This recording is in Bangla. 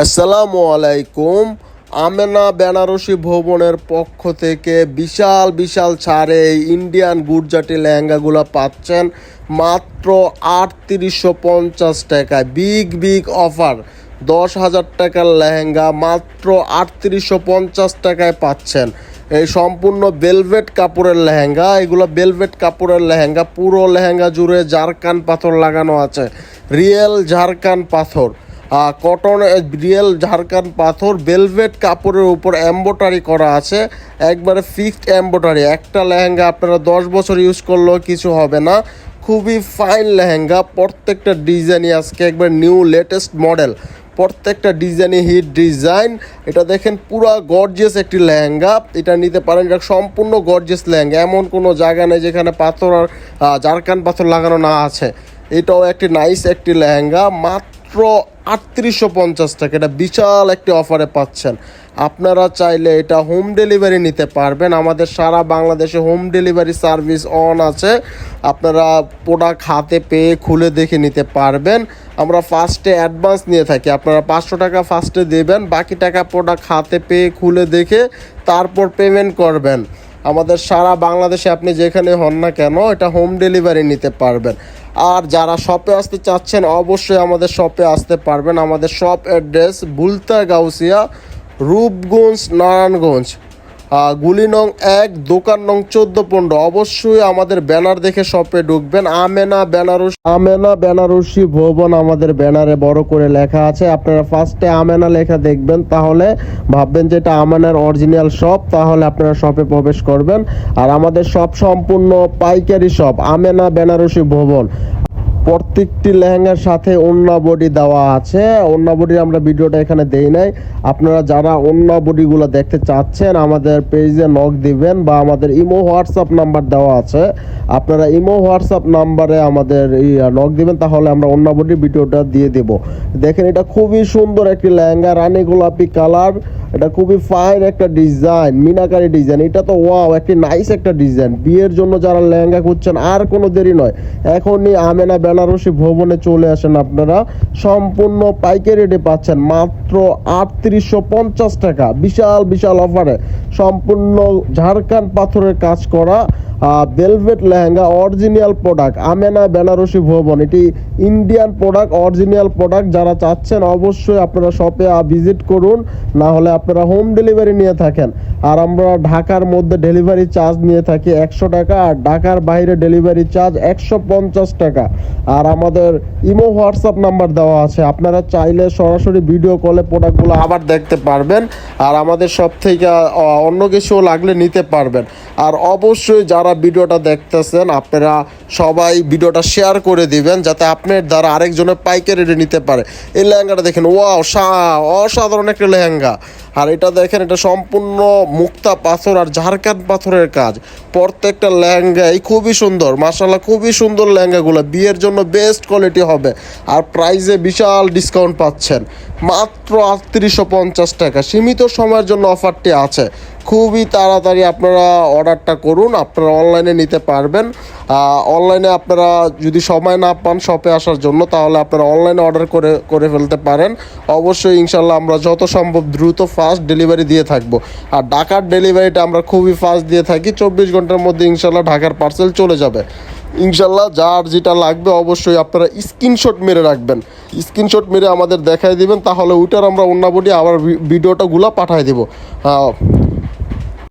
আসসালামু আলাইকুম। আমেনা বেনারসি ভবনের পক্ষ থেকে বিশাল বিশাল ছাড়ে এই ইন্ডিয়ান গুজরাটি লেহেঙ্গাগুলো পাচ্ছেন মাত্র ৩৮৫০ টাকায়। বিগ বিগ অফার, ১০,০০০ টাকার লেহেঙ্গা মাত্র ৩৮৫০ টাকায় পাচ্ছেন। এই সম্পূর্ণ বেলভেট কাপড়ের লেহেঙ্গা, এগুলো বেলভেট কাপড়ের লেহেঙ্গা, পুরো লেহেঙ্গা জুড়ে ঝাড়খান পাথর লাগানো আছে, রিয়েল ঝাড়খান পাথর, কটন রিয়েল ঝাড়খান পাথর, বেলভেট কাপড়ের উপর এম্বোটারি করা আছে, একবারে ফিক্সড এম্বোটারি। একটা লেহেঙ্গা আপনারা 10 বছর ইউজ করলেও কিছু হবে না। খুবই ফাইন লেহেঙ্গা, প্রত্যেকটা ডিজাইনই আজকে একবার নিউ লেটেস্ট মডেল, প্রত্যেকটা ডিজাইনই হিট ডিজাইন। এটা দেখেন পুরো গর্জিয়াস একটি লেহেঙ্গা, এটা নিতে পারেন। এটা সম্পূর্ণ গর্জিয়াস লেহেঙ্গা, এমন কোনো জায়গা নেই যেখানে পাথর আর ঝাড়খান পাথর লাগানো না আছে। এটাও একটি নাইস একটি লেহেঙ্গা, মাত্র ৩৮৫০ টাকা। এটা বিশাল একটি অফারে পাচ্ছেন। আপনারা চাইলে এটা হোম ডেলিভারি নিতে পারবেন, আমাদের সারা বাংলাদেশে হোম ডেলিভারি সার্ভিস অন আছে। আপনারা প্রোডাক্ট হাতে পেয়ে খুলে দেখে নিতে পারবেন। আমরা ফার্স্টে অ্যাডভান্স নিয়ে থাকি, আপনারা 500 টাকা ফার্স্টে দেবেন, বাকি টাকা প্রোডাক্ট হাতে পেয়ে খুলে দেখে তারপর পেমেন্ট করবেন। আমাদের সারা বাংলাদেশে আপনি যেখানে হন না কেন এটা হোম ডেলিভারি নিতে পারবেন। আর যারা শপে আসতে চাচ্ছেন অবশ্যই আমাদের শপে আসতে পারবেন। আমাদের শপ অ্যাড্রেস বুলতা গাউসিয়া, রূপগঞ্জ, নারায়ণগঞ্জ, গুলি নং 1, দোকান নং 14-15। অবশ্যই আমাদের ব্যানার দেখে শপে ঢুকবেন। আমেনা বেনারসি ভবন আমাদের ব্যানারে বড় করে লেখা আছে। আপনারা ফার্স্টে আমেনা লেখা দেখবেন, তাহলে ভাববেন যে এটা আমেনার অরিজিনাল শপ, তাহলে আপনারা শপে প্রবেশ করবেন। আর আমাদের শপ সম্পূর্ণ পাইকারি শপ, আমেনা বেনারসি ভবন। প্রত্যেকটি লেহেঙ্গার সাথে ওড়না বডি দেওয়া আছে। ওড়না বডি আমরা ভিডিওটা এখানে দেই নাই। আপনারা যারা ওড়না বডিগুলো দেখতে চাচ্ছেন আমাদের পেজে নক দিবেন, বা আমাদের ইমো হোয়াটসঅ্যাপ নাম্বার দেওয়া আছে, আপনারা ইমো হোয়াটসঅ্যাপ নাম্বারে আমাদের নক দিবেন, তাহলে আমরা ওড়না বডি ভিডিওটা দিয়ে দেব। দেখেন এটা খুবই সুন্দর একটি লেহেঙ্গা, রানী গোলাপি কালার, এটা খুবই ফাইন একটা ডিজাইন, মিনাকারি ডিজাইন। এটা তো ওয়াও, একটি নাইস একটা ডিজাইন। বিয়ের জন্য যারা লেহেঙ্গা খুঁজছেন আর কোনো দেরি নয়, এখনই আমেনা বেনারসি ভবনে চলে আসেন। আপনারা সম্পূর্ণ পাইকারি রেটে পাচ্ছেন মাত্র ৩৮৫০ টাকা, বিশাল বিশাল অফারে। সম্পূর্ণ ঝাড়খান পাথরের কাজ করা velvet lehenga, original product, Amena Banarasi Bhavan. এটি ইন্ডিয়ান প্রোডাক্ট, অরিজিনাল প্রোডাক্ট। যারা চাচ্ছেন অবশ্যই আপনারা শপে ভিজিট করুন, না হলে আপনারা হোম ডেলিভারি নিয়ে থাকেন। আর আমরা ঢাকার মধ্যে ডেলিভারি চার্জ নিয়ে থাকি 100 টাকা, আর ঢাকার বাইরে ডেলিভারি চার্জ 150 টাকা। আর আমাদের ইমো হোয়াটসঅ্যাপ নাম্বার দেওয়া আছে, আপনারা চাইলে সরাসরি ভিডিও কলে প্রোডাক্টগুলো আবার দেখতে পারবেন। আর আমাদের সব থেকে অন্য কিছু লাগলে নিতে পারবেন। আর অবশ্যই যারা ভিডিওটা দেখতেছেন আপনারা সবাই ভিডিওটা শেয়ার করে দিবেন, যাতে আপনার দ্বারা আরেকজনের পাইকারি রেটে নিতে পারে। এই লেহেঙ্গাটা দেখেন, ওয়াও, অসাধারণ একটা লেহেঙ্গা। আর এটা দেখেন, এটা সম্পূর্ণ মুক্তা পাথর আর ঝাড়খান পাথরের কাজ। প্রত্যেকটা লেহেঙ্গাই খুবই সুন্দর, মাশাআল্লাহ, খুবই সুন্দর লেহেঙ্গাগুলো। বিয়ের জন্য বেস্ট কোয়ালিটি হবে। আর প্রাইসে বিশাল ডিসকাউন্ট পাচ্ছেন, মাত্র ৩৮৫০ টাকা। সীমিত সময়ের জন্য অফারটি আছে, খুবই তাড়াতাড়ি আপনারা অর্ডারটা করুন। আপনারা অনলাইনে নিতে পারবেন। অনলাইনে আপনারা যদি সময় না পান শপে আসার জন্য, তাহলে আপনারা অনলাইনে অর্ডার করে ফেলতে পারেন। অবশ্যই ইনশাল্লাহ আমরা যত সম্ভব দ্রুত ফাস্ট ডেলিভারি দিয়ে থাকবো। আর ঢাকার ডেলিভারিটা আমরা খুবই ফাস্ট দিয়ে থাকি, 24 ঘন্টার মধ্যে ইনশাল্লাহ ঢাকার পার্সেল চলে যাবে। ইনশাল্লাহ যার যেটা লাগবে অবশ্যই আপনারা স্ক্রিনশট মেরে রাখবেন, স্ক্রিনশট মেরে আমাদের দেখাই দিবেন, তাহলে ওইটার আমরা অন্য বডি আবার ভিডিওটাগুলো পাঠিয়ে দেবো।